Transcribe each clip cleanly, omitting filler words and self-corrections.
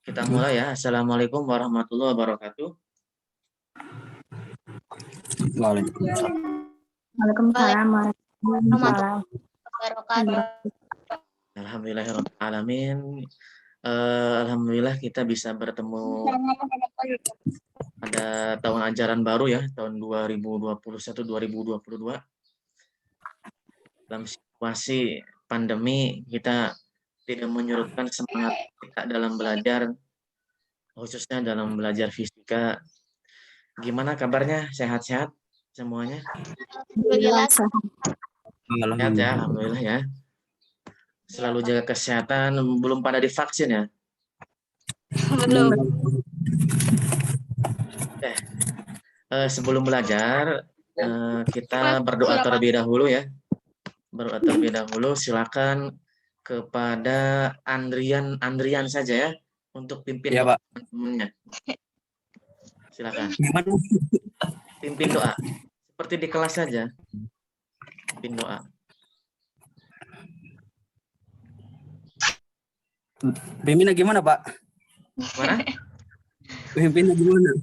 Kita mulai ya. Assalamualaikum warahmatullahi wabarakatuh. Waalaikumsalam. Waalaikumsalam warahmatullahi wabarakatuh. Alhamdulillahirrahmanirrahim. Alhamdulillah kita bisa bertemu pada tahun ajaran baru ya, tahun 2021-2022. Dalam situasi pandemi, kita tidak menyurutkan semangat kita dalam belajar, khususnya dalam belajar fisika. Gimana kabarnya? Sehat-sehat semuanya? Alhamdulillah. Sehat ya, alhamdulillah ya. Selalu jaga kesehatan, belum pada divaksin ya? Belum. Sebelum belajar, kita berdoa terlebih dahulu ya. Berdoa terlebih dahulu, silakan kepada Andrian saja ya, untuk pimpin Ya, doa Pak. teman-temannya. Silakan. Gimana? Pimpin doa. Seperti di kelas saja. Pimpin doa. Pimpinnya gimana, Pak? Mana? Pimpinnya gimana?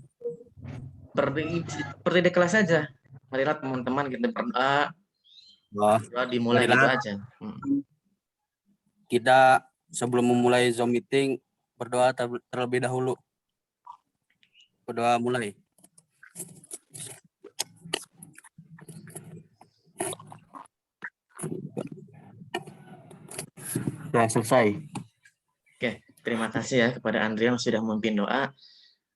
Seperti di kelas saja. Marilah teman-teman kita berdoa. Oh, Doa dimulai gitu aja. kita sebelum memulai Zoom meeting berdoa terlebih dahulu. Berdoa mulai. Ya, selesai. Oke, terima kasih ya kepada Andrian yang sudah memimpin doa.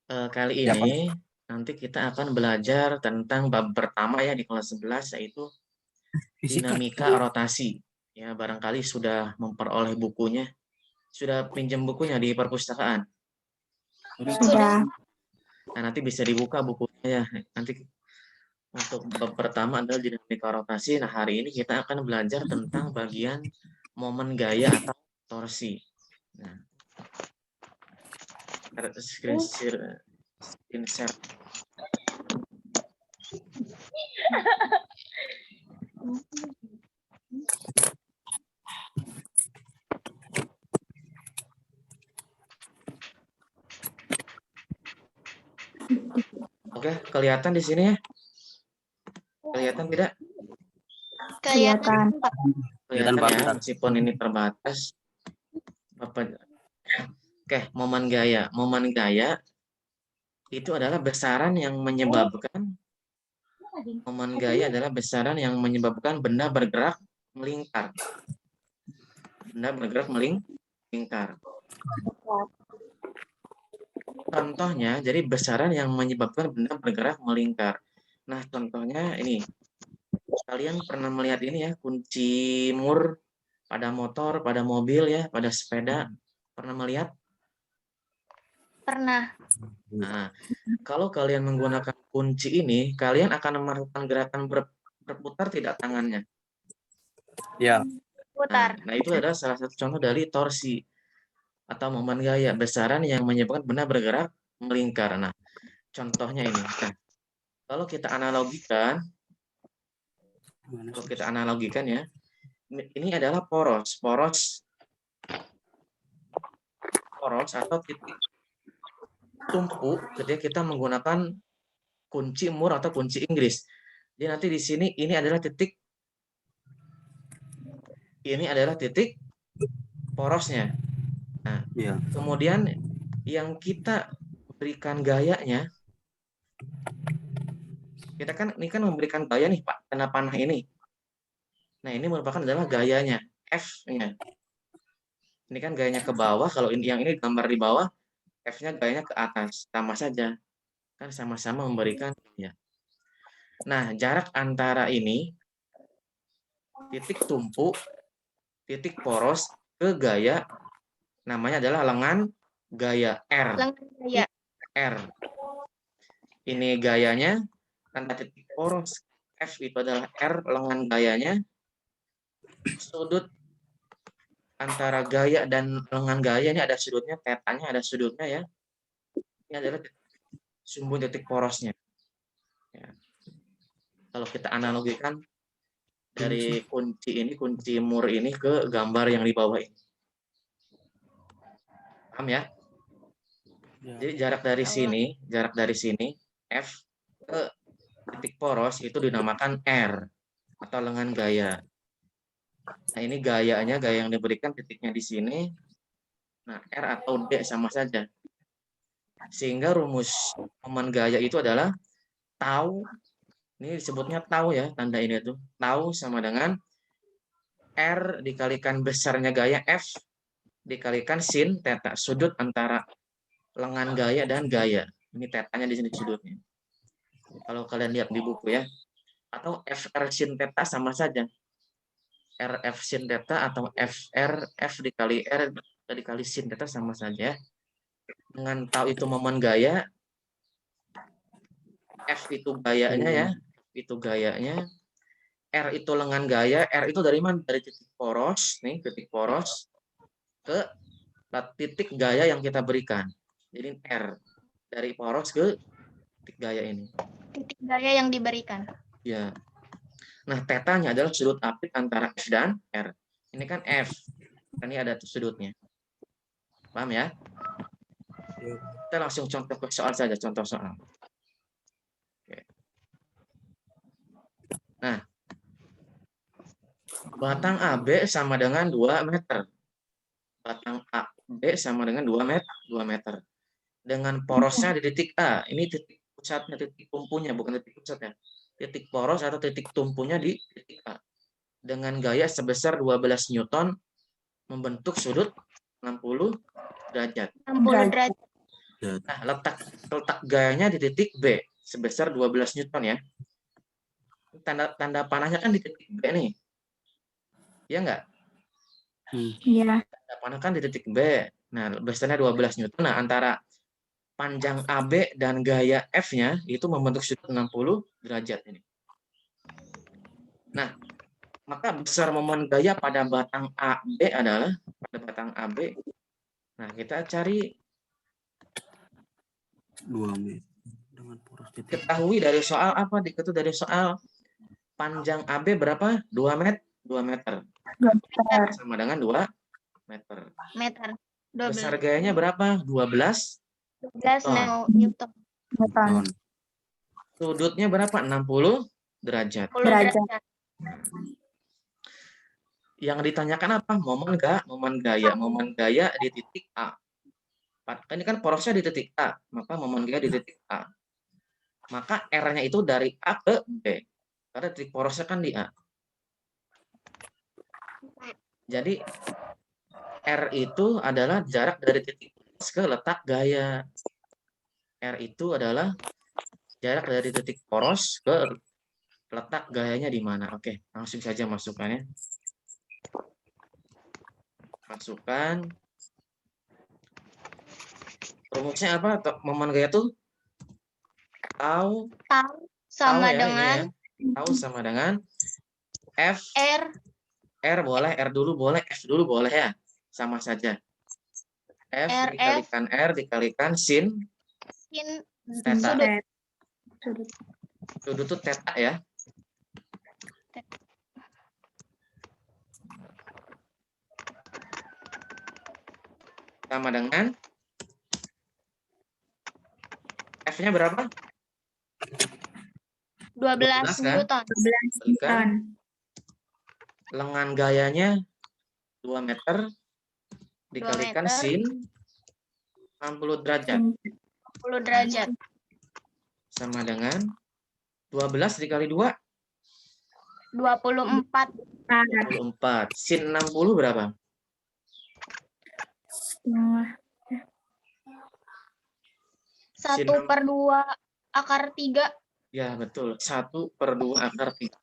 Kali Ya, ini nanti kita akan belajar tentang bab pertama ya di kelas 11, yaitu dinamika rotasi. Ya, barangkali sudah memperoleh bukunya, sudah pinjam bukunya di perpustakaan. Sudah. Nah, nanti bisa dibuka bukunya ya. Nanti untuk bab pertama adalah dinamika rotasi. Nah, hari ini kita akan belajar tentang bagian momen gaya atau torsi. Nah, screen share. Oke, kelihatan di sini ya? Kelihatan tidak? Kelihatan. Kelihatan Pak. ya, meskipun ini terbatas. Oke, momen gaya. Momen gaya itu adalah besaran yang menyebabkan benda bergerak melingkar. Benda bergerak melingkar. Contohnya, jadi besaran yang menyebabkan benda bergerak melingkar. Nah, contohnya ini. Kalian pernah melihat ini ya, kunci mur pada motor, pada mobil ya, pada sepeda. Pernah melihat? Pernah. Nah, kalau kalian menggunakan kunci ini, kalian akan melakukan gerakan berputar tidak tangannya? Ya. Putar. Nah, itu adalah salah satu contoh dari torsi atau momen gaya, besaran yang menyebabkan benda bergerak melingkar. Nah, contohnya ini. Nah, kalau kita analogikan ya, ini adalah poros atau titik tumpu ketika kita menggunakan kunci mur atau kunci Inggris. Jadi nanti di sini ini adalah titik porosnya. Nah, Ya. kemudian yang kita berikan gayanya, kita kan ini kan memberikan gaya nih Pak, kena panah ini. Nah, ini merupakan adalah gayanya, F-nya. Ini kan gayanya ke bawah, kalau yang ini gambar di bawah, F-nya gayanya ke atas, sama saja. Kan sama-sama memberikan gaya. Nah, jarak antara ini, titik tumpu, titik poros, ke gaya, namanya adalah lengan gaya, R. Lengan gaya. R. Ini gayanya, tanda titik poros, F itu adalah R, lengan gayanya. Sudut antara gaya dan lengan gaya ini ada sudutnya, tetanya ada sudutnya ya. Ini adalah sumbu titik porosnya. Ya. Kalau kita analogikan dari kunci mur ini ke gambar yang di bawah ini. Paham ya? Ya. Jadi jarak dari sini F ke titik poros itu dinamakan R atau lengan gaya. Nah, ini gayanya, gaya yang diberikan titiknya di sini. Nah, R atau D sama saja. Sehingga rumus momen gaya itu adalah tau, ini disebutnya tau ya, tanda ini tuh. Tau sama dengan R dikalikan besarnya gaya F dikalikan sin theta, sudut antara lengan gaya dan gaya. Ini tetanya di sini sudutnya. Kalau kalian lihat di buku ya. Atau FR sin theta sama saja. RF sin theta atau F dikali R dikali sin theta sama saja. Dengan tahu itu momen gaya, F itu gayanya ya, itu gayanya. R itu lengan gaya, R itu dari mana? Dari titik poros, nih titik poros ke titik gaya yang kita berikan. Jadi R dari poros ke titik gaya ini. Titik gaya yang diberikan. Ya. Nah, tetanya adalah sudut apit antara F dan R. Ini kan F. Ini ada sudutnya. Paham ya? Kita langsung contoh ke soal saja, contoh soal. Oke. Nah, batang AB sama dengan 2 meter. Batang AB sama dengan 2 meter. Dengan porosnya di titik A. Ini titik pusatnya, titik tumpunya, bukan titik pusatnya. Titik poros atau titik tumpunya di titik A. Dengan gaya sebesar 12 Newton membentuk sudut 60 derajat. 60 derajat. Nah, letak gayanya di titik B sebesar 12 Newton ya. Tanda panahnya kan di titik B nih. Iya enggak? Iya. Tanda panah kan di titik B. Nah, besarnya 12 Newton. Nah, antara panjang AB dan gaya F-nya itu membentuk sudut 60 derajat ini. Nah, maka besar momen gaya pada batang AB adalah pada batang AB. Nah, kita cari 2 meter dengan poros titik. ketahui dari soal apa? Diketahui dari soal panjang AB berapa? 2 meter. 2 meter. Sama dengan 2 meter. Meter. Besar 12. gayanya berapa? 12 Newton. Sudutnya berapa? 60 derajat. 60 derajat. Yang ditanyakan apa? Momen gaya. Momen gaya di titik A. Ini kan porosnya di titik A, maka momen gaya di titik A. Maka R-nya itu dari A ke B. Karena titik porosnya kan di A. Jadi R itu adalah jarak dari titik poros ke letak gaya. R itu adalah jarak dari titik poros ke letak gayanya di mana. Oke, langsung saja masukkannya. Masukkan. Rumusnya apa? Momen gaya tuh tau Sama ya, dengan ini ya. Tau sama dengan F R boleh, R dulu boleh, F dulu boleh ya. Sama saja. F dikalikan R dikalikan sin theta. Sudut itu theta ya. Sama dengan F-nya berapa? 12 kan? Newton. Berikan. Lengan gayanya 2 meter dikalikan 2 meter. sin 60 derajat. 60 derajat. Sama dengan 12 dikali 2 24. 24. Sin 60 berapa? 1/2 akar 3. Ya, betul. 1/2 akar 3.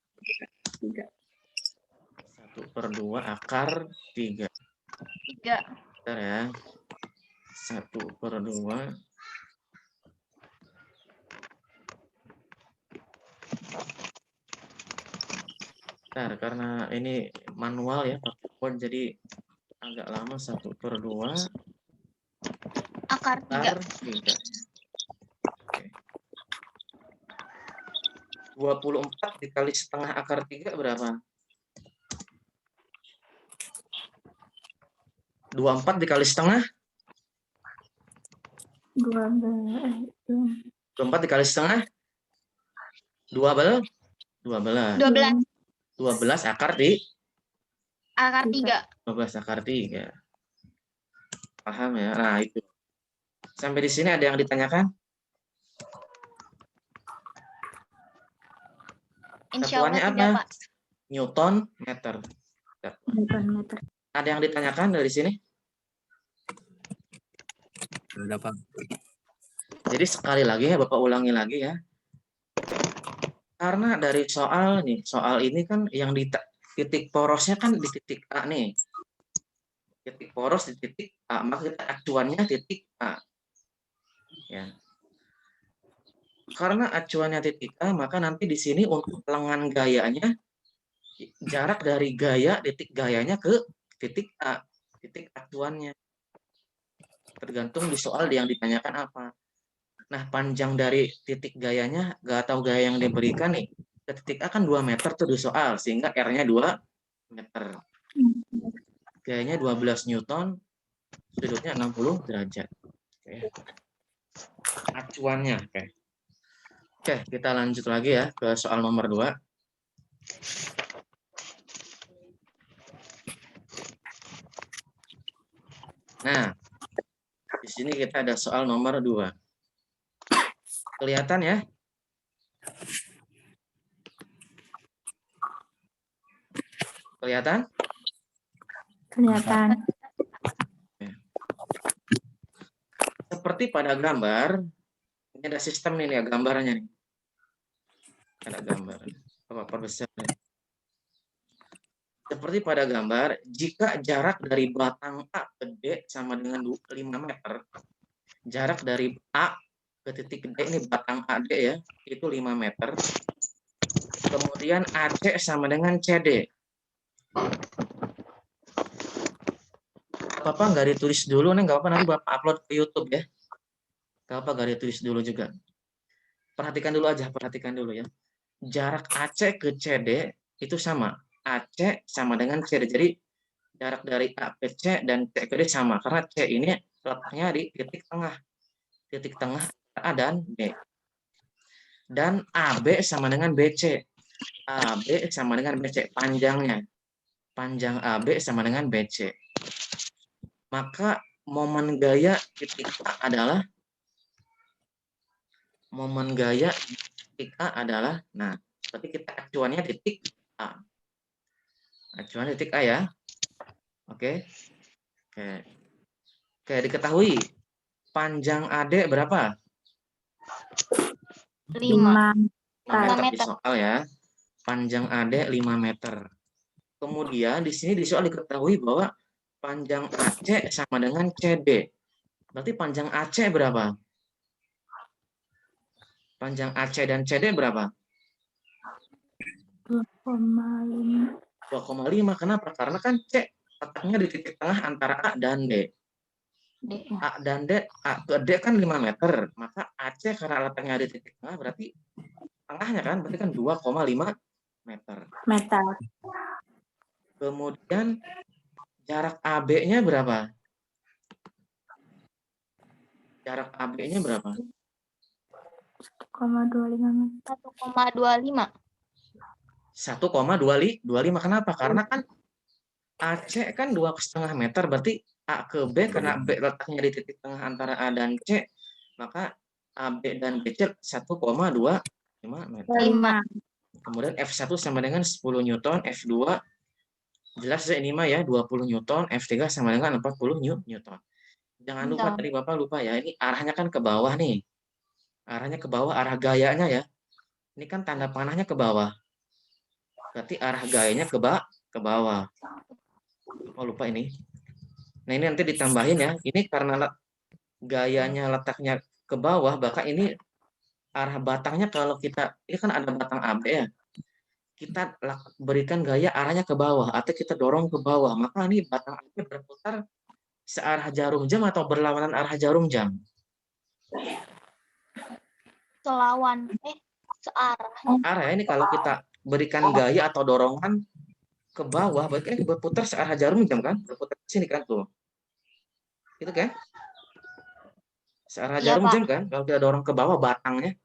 1/2 akar 3. 3. Bentar ya. 1/2. Bentar, karena ini manual ya, pakai Word, jadi agak lama. 1/2 Akar 3. 24 dikali setengah akar 3 berapa? 24 dikali setengah 12. 24 dikali setengah 12. 12 12 akar akar 3. 12 akar 3. Paham ya? Nah, itu. Sampai di sini ada yang ditanyakan? Insya Allah Satuannya tidak, apa? Pak. Newton meter. Newton-meter. Ada yang ditanyakan dari sini? Udah, Pak. Jadi sekali lagi ya, Bapak ulangi lagi ya. Karena dari soal ini kan yang di titik porosnya kan di titik A nih. Titik poros di titik A, maka kita acuannya titik A. Ya. Karena acuannya titik A, maka nanti di sini untuk lengan gayanya, jarak dari gaya, titik gayanya ke titik A, titik acuannya. Tergantung di soal yang ditanyakan apa. Nah, panjang dari titik gayanya, nggak tahu gaya yang diberikan nih, ke titik A kan 2 meter tuh di soal, sehingga R-nya 2 meter. Gayanya 12 Newton, sudutnya 60 derajat. Oke. Acuannya. Oke, kita lanjut lagi ya ke soal nomor 2. Nah, di sini kita ada soal nomor 2. Kelihatan ya? Kelihatan? Kelihatan. Seperti pada gambar, ini ada sistem nih ya gambarnya nih. Ada gambar. Coba perbesar. Seperti pada gambar, jika jarak dari batang A ke D sama dengan 5 meter, jarak dari A ke titik D, ini batang AD ya, itu 5 meter. Kemudian AC sama dengan CD. Bapak nggak ditulis dulu nih, nggak apa nanti Bapak upload ke YouTube ya. Nggak apa nggak ditulis dulu juga. Perhatikan dulu ya. Jarak AC ke CD itu sama. AC sama dengan CD. Jadi jarak dari A ke C dan C ke D sama. Karena C ini letaknya di titik tengah. Titik tengah A dan B. Dan AB sama dengan BC. AB sama dengan BC. Panjangnya. Panjang AB sama dengan BC. Maka momen gaya titik A adalah nah, berarti kita acuannya titik A. Acuan titik A ya. Oke. Oke, diketahui panjang AD berapa? 5 meter di meter. soal ya. Panjang AD 5 meter. Kemudian di sini di soal diketahui bahwa panjang AC sama dengan CD. Berarti panjang AC berapa? Panjang AC dan CD berapa? 2,5. 2,5. Kenapa? Karena kan C letaknya di titik tengah antara A dan D. A dan D, A ke D kan 5 meter. Maka AC karena letaknya di titik tengah berarti tengahnya kan berarti kan 2,5 meter. Kemudian jarak AB-nya berapa? Jarak AB-nya berapa? 1,25 meter. 1,25. 1,25. Kenapa? Karena kan AC kan 2,5 meter, berarti A ke B, karena B letaknya di titik tengah antara A dan C, maka AB dan BC 1,25 meter. 5. Kemudian F1 sama dengan 10 Newton, F2 jelas ini mah ya 20 Newton, F3 sama dengan 40 Newton. Jangan lupa tadi Bapak lupa ya, ini arahnya kan ke bawah nih. Arahnya ke bawah, arah gayanya ya. Ini kan tanda panahnya ke bawah. Berarti arah gayanya ke bawah. Oh, lupa ini. Nah, ini nanti ditambahin ya. Ini karena gayanya letaknya ke bawah, maka ini arah batangnya kalau kita, ini kan ada batang AB ya. Kita berikan gaya arahnya ke bawah atau kita dorong ke bawah. Maka ini batang AB berputar searah jarum jam atau berlawanan arah jarum jam. Searah. Arah ini kalau kita berikan gaya atau dorongan ke bawah, berarti ini berputar searah jarum jam kan? Berputar ke sini kan tuh. Gitu kan? Searah Iya, jarum Pak. jam kan? Kalau kita dorong ke bawah batangnya,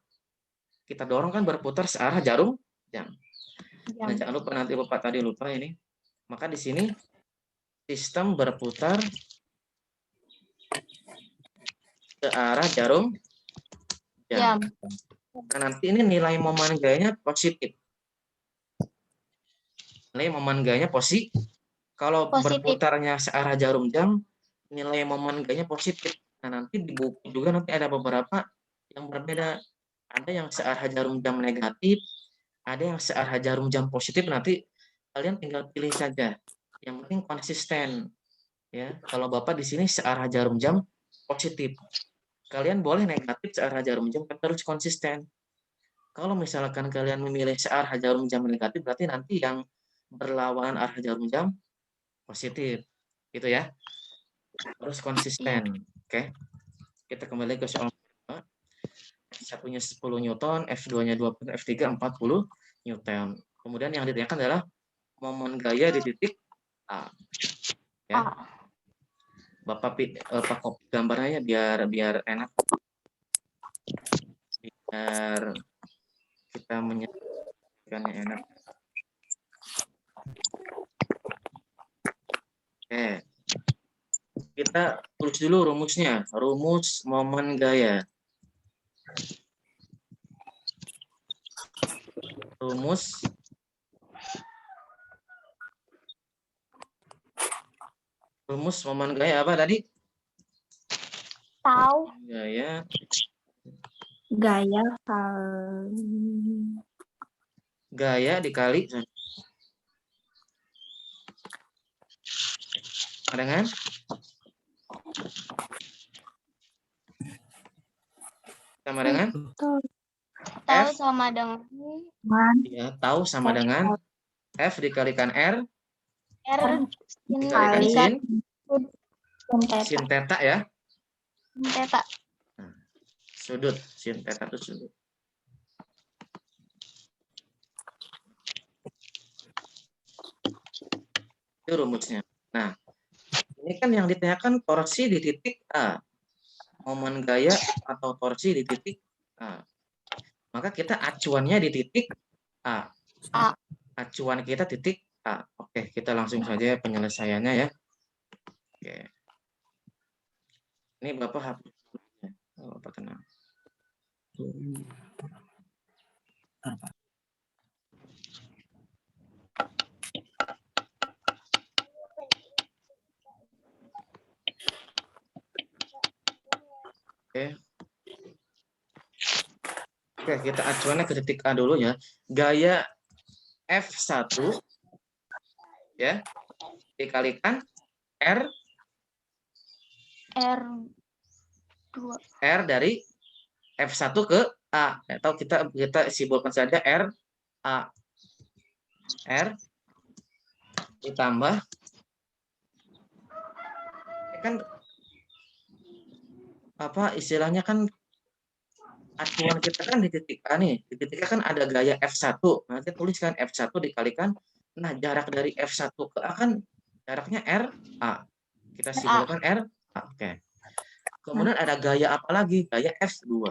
kita dorong kan berputar searah jarum jam. Nah, Jam. jangan lupa nanti Bapak tadi lupa ini. Maka di sini sistem berputar ke arah jarum jam. Jam. Nah, nanti ini nilai momen gayanya positif. Nilai momen gayanya positif. Kalau Positif. berputarnya searah jarum jam, nilai momen gayanya positif. Nah, nanti di buku juga nanti ada beberapa yang berbeda. Ada yang searah jarum jam negatif, ada yang searah jarum jam positif. Nanti kalian tinggal pilih saja. Yang penting konsisten. Ya, kalau Bapak di sini searah jarum jam positif. Kalian boleh negatif searah jarum jam, tapi harus konsisten. Kalau misalkan kalian memilih searah jarum jam negatif, berarti nanti yang berlawanan arah jarum jam positif. Gitu ya. Harus konsisten. Oke. Kita kembali ke soal kedua. F1-nya 10 Newton, F2-nya 20, F3 40 Newton. Kemudian yang ditanyakan adalah momen gaya di titik A. Ya. A. Bapak copy gambarnya biar enak. Biar kita menyaksikannya enak. Oke. Kita tulis dulu rumusnya. Rumus momen gaya. Rumus momen gaya apa tadi? Tahu. Gaya Gaya dikali dengan sama dengan Tahu F. sama dengan Ya, tahu sama dengan F dikalikan R R dikalikan dikali sin theta ya. theta. Sudut, sin theta itu sudut. Itu rumusnya. Nah, ini kan yang ditanyakan torsi di titik A. Momen gaya atau torsi di titik A. Maka kita acuannya di titik A. A. Acuan kita titik A. Oke, kita langsung saja penyelesaiannya ya. Oke. Ini Bapak hapus. Bapak tenang. Oke. Oke, kita acuannya ke titik A dulu ya. Gaya F1 ya dikalikan R dari F1 ke A. Atau kita simpulkan saja R A. R ditambah kan apa istilahnya kan acuan kita kan di titik A nih. Di titik A kan ada gaya F1. Nanti tuliskan F1 dikalikan. Nah, jarak dari F1 ke A kan jaraknya R A. Kita simpulkan R A. Oke. Kemudian ada gaya apa lagi? Gaya F2.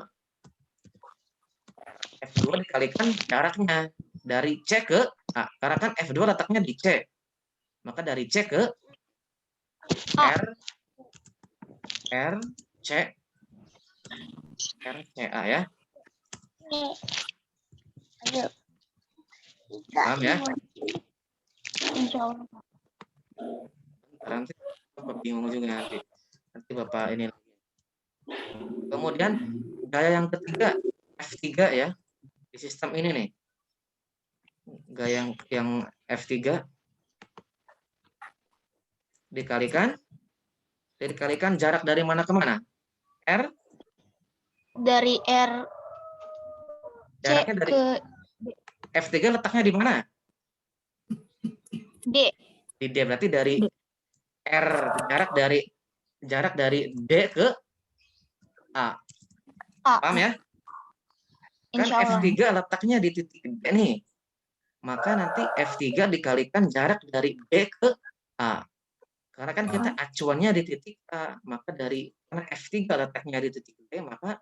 F2 dikalikan jaraknya dari C ke A. Karena kan F2 letaknya di C. Maka dari C ke R C RCA ya. Paham ya? Insya Allah. Nanti Bapak bingung juga nanti. Nanti Bapak ini. Kemudian gaya yang ketiga F3 ya. Di sistem ini nih. Gaya yang F3 dikalikan jarak dari mana ke mana? R Dari R C jaraknya dari ke F3 letaknya di mana? D. Di D, berarti dari R jarak dari D ke A. Paham ya? Kan Insya Allah. F3 letaknya di titik D nih. Maka nanti F3 dikalikan jarak dari D ke A. Karena kan kita acuannya di titik A, maka karena F3 letaknya di titik D, maka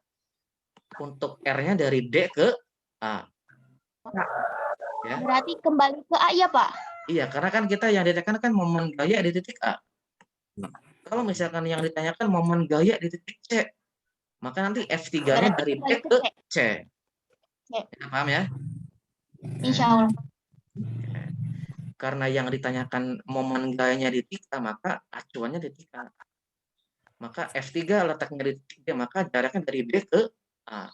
untuk R-nya dari D ke A. Ya. Berarti kembali ke A ya, Pak? Iya, karena kan kita yang ditanyakan kan momen gaya di titik A. Kalau misalkan yang ditanyakan momen gaya di titik C, maka nanti F3-nya Berarti dari D kembali ke ke C. C. Ya, paham ya? Insya Allah. Karena yang ditanyakan momen gayanya di titik A, maka acuannya di titik A. Maka F3 letaknya di titik D, maka jaraknya dari D ke A.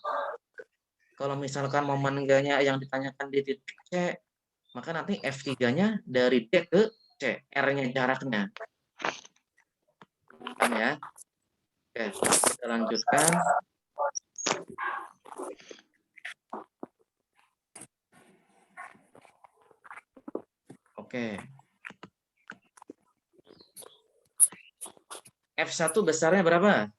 Kalau misalkan momen gayanya yang ditanyakan di titik C, maka nanti F3-nya dari D ke C, R-nya jaraknya. Paham ya? Oke, kita lanjutkan. Oke. F1 besarnya berapa?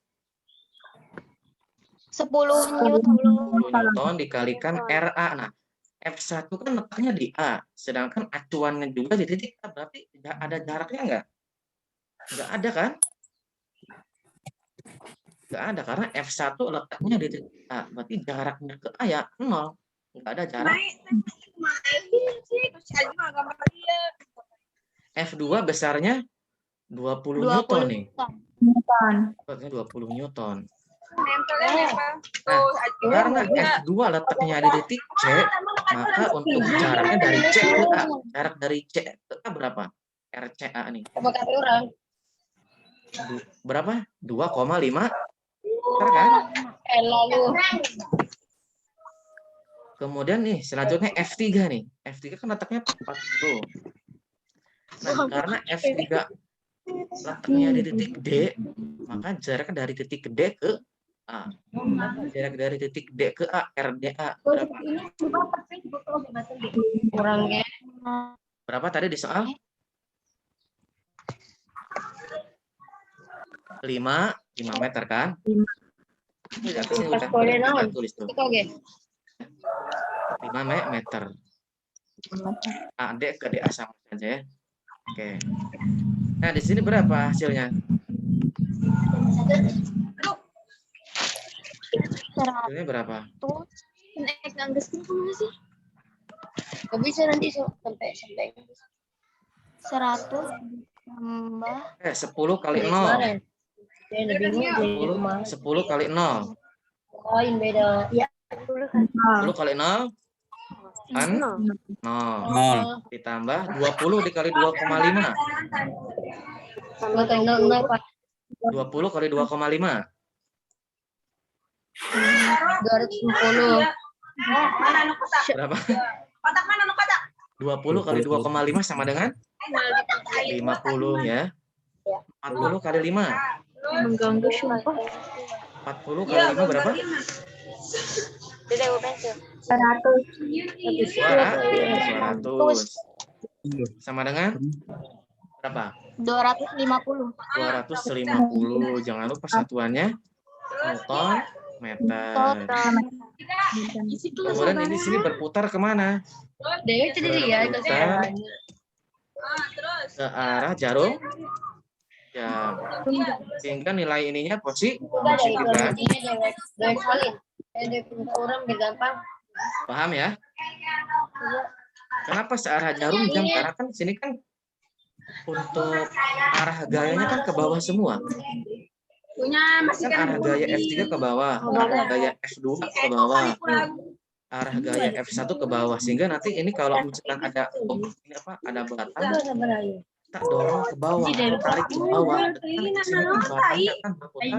10 Newton. 10 Newton dikalikan RA. Nah, F1 kan letaknya di A, sedangkan acuannya juga di titik A, berarti ada jaraknya nggak? Nggak ada kan? Nggak ada, karena F1 letaknya di titik A, berarti jaraknya ke A ya 0. Nggak ada jarak. F2 besarnya 20 Newton nih. Berarti 20 Newton. Nah, karena F2 letaknya di titik C, maka untuk jaraknya dari C ke A, jarak dari C ke A berapa? RCA nih. Berapa? 2,5 meter kan? Kemudian nih, selanjutnya F3 nih. F3 kan letaknya 40. Nah, karena F3 letaknya di titik D, maka jaraknya dari titik D ke A. Jarak dari titik D ke A, RDA berapa? Berapa tadi di soal? 5 meter kan? Ini udah tulis tuh. 5 meter. AD ke DA sama saja ya. Oke. Nah, di sini berapa hasilnya? Hasilnya berapa? Kok bisa nanti sampai 100 tambah 10 kali 0. 10 kali 0. 10 kali 0 kan 0. Ditambah 20 dikali 2,5. 20 kali 2,5. 260. Berapa? 20 kali 2,5 sama dengan 50 ya. 40 kali 5. Mengganggu sumpah. 40 kali 5 berapa? 200. Sama dengan berapa? 250. 250. Jangan lupa satuannya Newton meter. Kemudian ini sini berputar kemana? Berputar ke arah jarum jam. Sehingga nilai ininya positif kan? Paham ya? Kenapa searah jarum jam? Karena kan sini kan untuk arah gayanya kan ke bawah semua. Kan arah gaya F3 ke bawah, arah gaya F2 ke bawah, arah gaya F1 ke bawah. Sehingga nanti ini kalau misalkan ada batang, kita dorong ke bawah, tarik ke bawah. Kan di sini kan batangnya kan berputar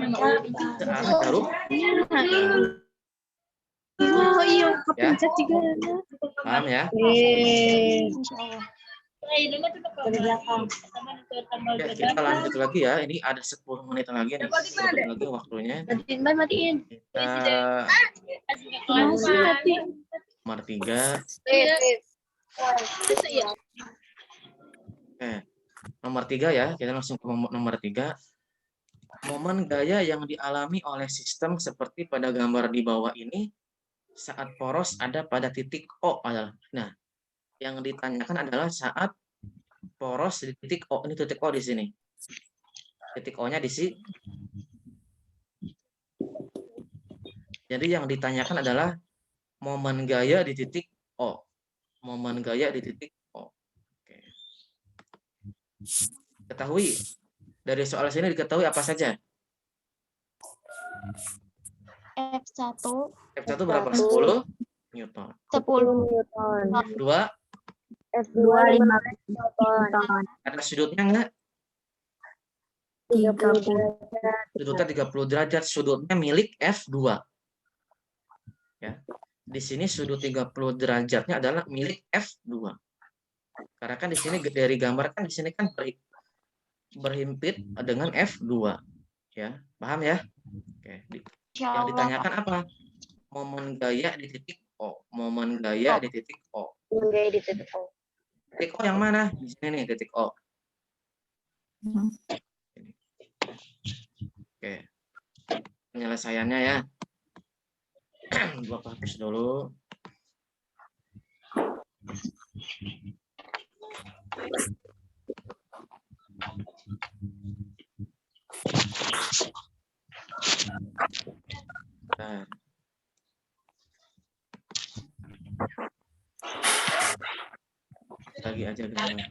ke arah jarum. Ya, paham ya? Ya, kita lanjut lagi ya. Ini ada 10 menit lagi nih. 10 menit lagi waktunya. Nomor 3. Nomor 3 ya. Kita langsung ke nomor 3. Momen gaya yang dialami oleh sistem seperti pada gambar di bawah ini saat poros ada pada titik O adalah. Nah, yang ditanyakan adalah saat poros di titik O. Ini titik O di sini. Titik O-nya di sini. Jadi yang ditanyakan adalah momen gaya di titik O. Momen gaya di titik O. Oke. Ketahui dari soal sini diketahui apa saja? F1 F1 berapa? 10 Newton. 10 F2 F2 15 Newton. ada sudutnya enggak? 30. Sudutnya 30 derajat. Sudutnya milik F2. Ya. Di sini sudut 30 derajatnya adalah milik F2. Karena kan di sini dari gambar kan di sini kan berhimpit dengan F2. Ya, paham ya? Oke. Yang ditanyakan apa? Momen gaya di titik O. Momen gaya di titik O. Titik O yang mana? Di sini nih titik O. Oke. Penyelesaiannya ya. Bapak hapus dulu. Nah. Lagi aja gambar.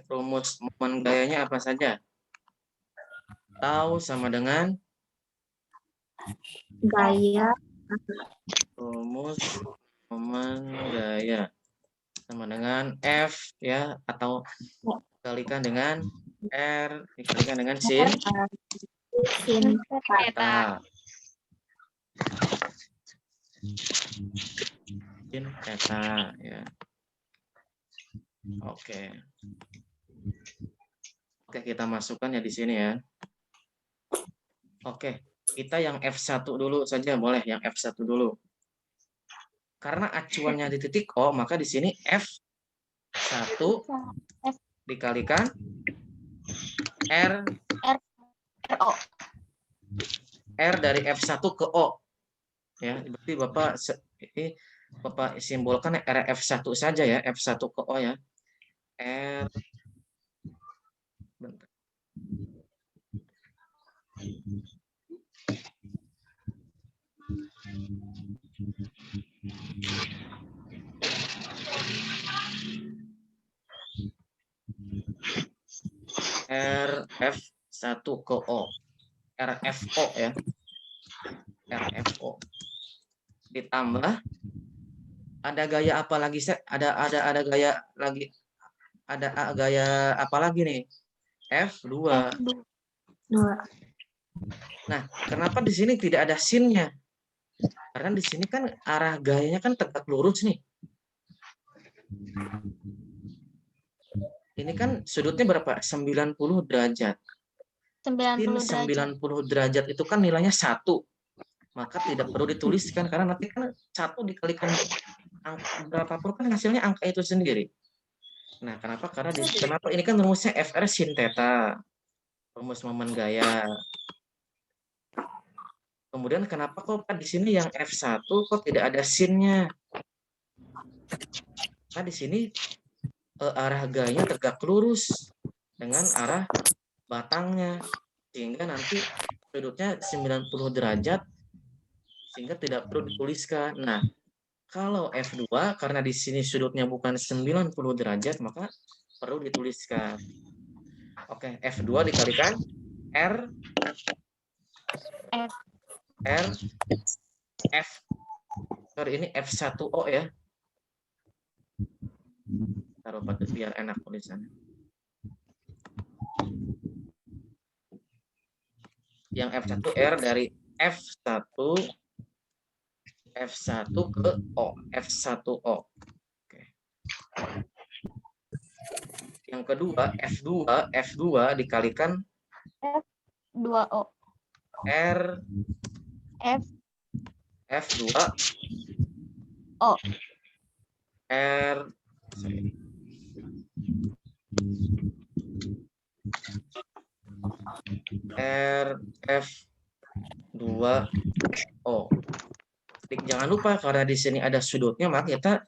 Rumus momen gayanya apa saja? Tau sama dengan Gaya. rumus momen gaya sama dengan F ya, atau dikalikan dengan R dikalikan dengan sin Sin theta. Sin theta ya. Oke. Oke, kita masukkan ya di sini ya. Oke, kita yang F1 dulu saja boleh, yang F1 dulu. Karena acuannya di titik O, maka di sini F1 dikalikan R dari F1 ke O. Ya, berarti Bapak simbolkan RF1 saja ya, F1 ke O ya. R bentar. RF1 ke O. RFO ya. RFO. Ditambah ada gaya apa lagi? Ada gaya lagi. Ada gaya apa lagi nih? F2. Nah, kenapa di sini tidak ada sinnya? Karena di sini kan arah gayanya kan tegak lurus nih. Ini kan sudutnya berapa? 90 derajat. Sin 90 derajat itu kan nilainya 1. Maka tidak perlu dituliskan karena nanti kan 1 dikalikan angka berapapun kan hasilnya angka itu sendiri. Nah, kenapa? Kenapa ini kan rumusnya FR sin theta. Rumus momen gaya. Kemudian kenapa kok di sini yang F1 kok tidak ada sinnya? Nah, di sini arah gayanya tegak lurus dengan arah batangnya. Sehingga nanti sudutnya 90 derajat sehingga tidak perlu dituliskan. Nah, kalau F2 karena di sini sudutnya bukan 90 derajat maka perlu dituliskan. Oke, F2 dikalikan R F. Sorry, ini F1O ya. Taruh biar enak tulisannya. Yang F1R dari F1 ke O. F1O. Oke. Yang kedua F2 dikalikan F2O. R F2 O. R F2O. Titik Jangan lupa karena di sini ada sudutnya, maka kita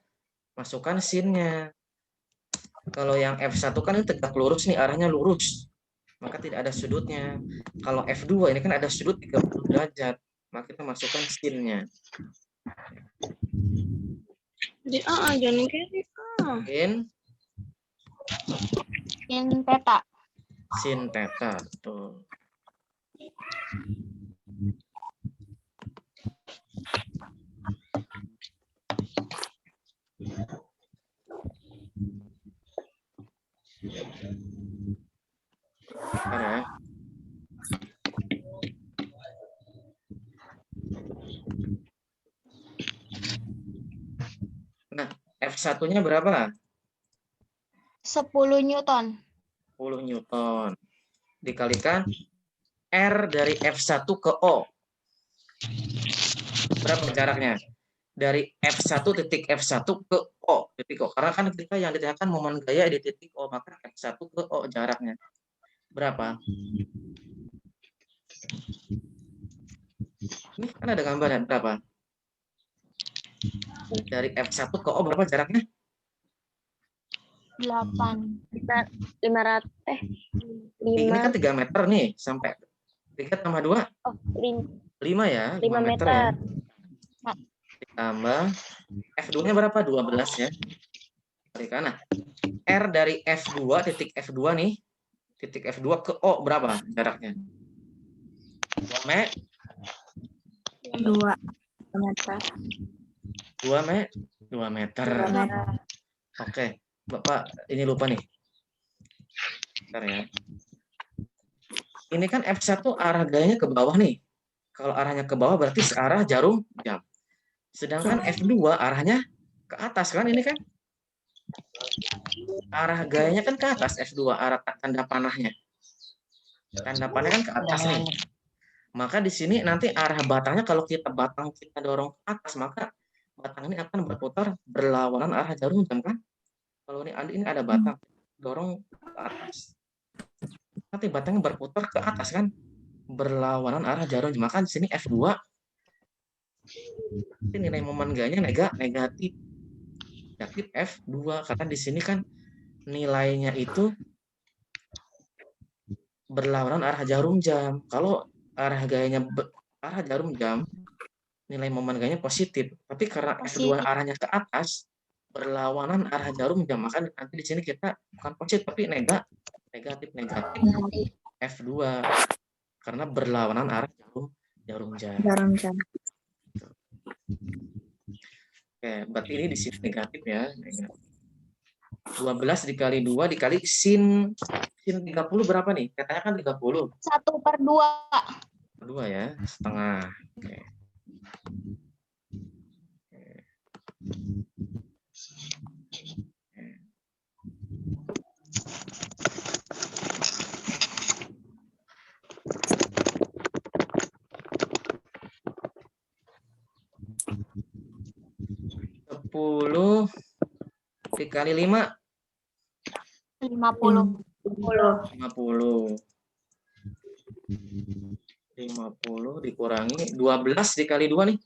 masukkan sinnya. Kalau yang F1 kan ini tegak lurus nih, arahnya lurus. Maka tidak ada sudutnya. Kalau F2 ini kan ada sudut 30 derajat. Maka kita masukkan sinnya. Di A aja nih kiri. Sin theta. Sin theta. Tuh. Bentar ya. Nah, F1-nya berapa? 10 Newton. 10 Newton. Dikalikan R dari F1 ke O. Berapa jaraknya? Dari F1 titik F1 ke O. Titik O. Karena kan kita yang ditanyakan momen gaya di titik O. Maka F1 ke O jaraknya. Berapa? Ini kan ada gambaran berapa? Dari F1 ke O berapa jaraknya? 8. 500 Ini kan 3 meter nih sampai 3 tambah 2 oh 5 ya, 5 meter ya. meter. Ditambah F2-nya berapa? 12 ya. Nah, R dari F2 titik F2 nih, titik F2 ke O berapa jaraknya? 2 meter. 2 meter. 2 meter. Oke, Bapak ini lupa nih. Bentar ya. Ini kan F1 arah gayanya ke bawah nih. Kalau arahnya ke bawah berarti searah jarum jam. Sedangkan F2 arahnya ke atas kan ini kan? Arah gayanya kan ke atas F2, arah tanda panahnya. Tanda panahnya kan ke atas nih. Maka di sini nanti arah batangnya kalau batang kita dorong ke atas, maka batang ini akan berputar berlawanan arah jarum jam kan? Kalau ini ada batang dorong ke atas. Nanti batangnya berputar ke atas kan? Berlawanan arah jarum jam. Maka di sini F2 ini nilai momen gayanya negatif F2 karena di sini kan nilainya itu berlawanan arah jarum jam. Kalau arah gayanya arah jarum jam, nilai momen gayanya positif. Tapi karena F2 arahnya ke atas, berlawanan arah jarum jam, maka nanti di sini kita bukan positif tapi negatif F2 karena berlawanan arah jarum jam. Oke, berarti ini di sini negatif ya. 12 dikali 2 dikali sin 30 berapa nih? Katanya kan 30. 1/2. 2 ya, setengah. Oke. 10 dikali 5 50. 50 dikurangi 12 dikali 2 nih.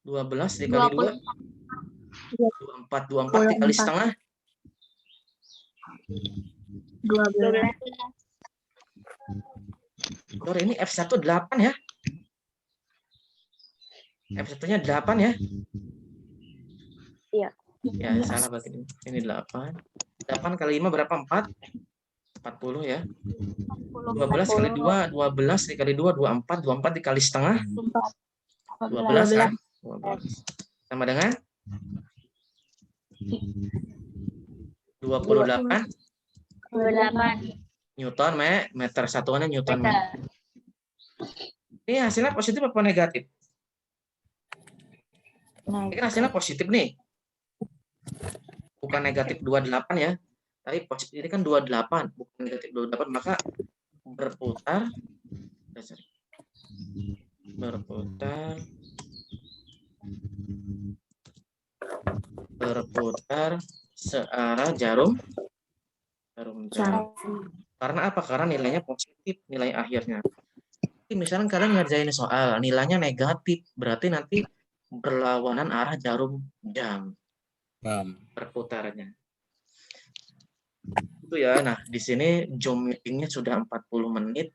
12 dikali 2 24 dikali setengah 12. Ini F1 8 ya. F1-nya 8 ya. Iya. Ya, salah berarti ini 8. 8 kali 5 berapa? 4. 40 ya. 12 kali 2, 12 dikali 2, 24. 24 dikali setengah. 12 kan? 12. Sama dengan 28 Newton meter. Satuannya Newton meter. Ini hasilnya positif apa negatif? Ini kan hasilnya positif nih. Bukan negatif 28 ya. Tapi positif ini kan 28, bukan negatif 28, maka berputar searah jarum jam. Karena apa? Karena nilainya positif, nilai akhirnya. Misalnya kalian ngerjain soal, nilainya negatif, berarti nanti berlawanan arah jarum jam Jam. perputarannya. Itu ya. Nah, di sini Zoom meetingnya sudah 40 menit.